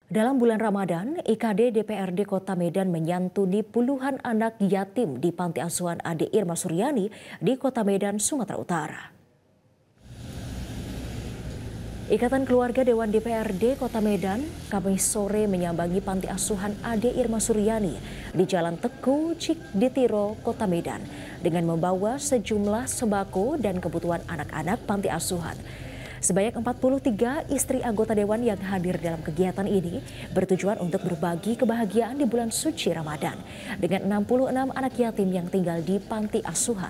Dalam bulan Ramadan, IKD DPRD Kota Medan menyantuni puluhan anak yatim di Panti Asuhan Ade Irma Suryani di Kota Medan, Sumatera Utara. Ikatan Keluarga Dewan DPRD Kota Medan Kamis sore menyambangi Panti Asuhan Ade Irma Suryani di Jalan Teku, Cikditiro, Kota Medan dengan membawa sejumlah sembako dan kebutuhan anak-anak panti asuhan. Sebanyak 43 istri anggota dewan yang hadir dalam kegiatan ini bertujuan untuk berbagi kebahagiaan di bulan suci Ramadan dengan 66 anak yatim yang tinggal di panti asuhan.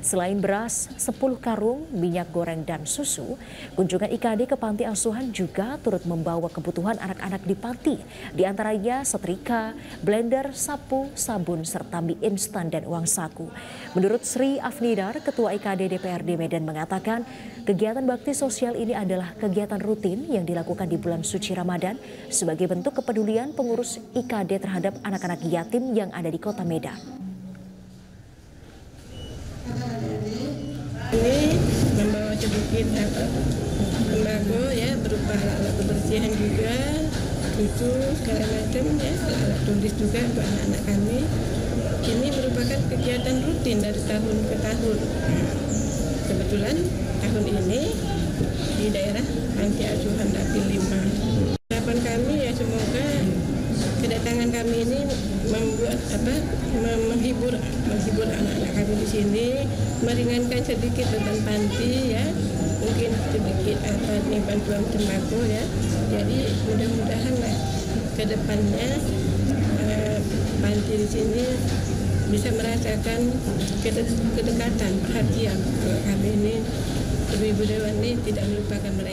Selain beras, 10 karung, minyak goreng dan susu, kunjungan IKD ke panti asuhan juga turut membawa kebutuhan anak-anak di panti, diantaranya setrika, blender, sapu, sabun, serta mie instan dan uang saku. Menurut Sri Afnidar, Ketua IKD DPRD Medan mengatakan, kegiatan bakti sosial ini adalah kegiatan rutin yang dilakukan di bulan suci Ramadan sebagai bentuk kepedulian pengurus IKD terhadap anak-anak yatim yang ada di Kota Medan. Ini membawa sedikit sembako ya, berupa alat kebersihan juga, susu segala macam ya, alat tulis juga untuk anak-anak kami. Ini merupakan kegiatan rutin dari tahun ke tahun. Kebetulan tahun ini di daerah Panti Asuhan Dapil 5. Harapan kami ya semoga kedatangan kami ini menghibur anak-anak kami di sini, meringankan sedikit beban panti ya, mungkin sedikit bantuan sembako ya. Jadi mudah-mudahan lah ke depannya panti di sini bisa merasakan kedekatan, perhatian. Kami ini ibu-ibu dewan ini tidak melupakan mereka.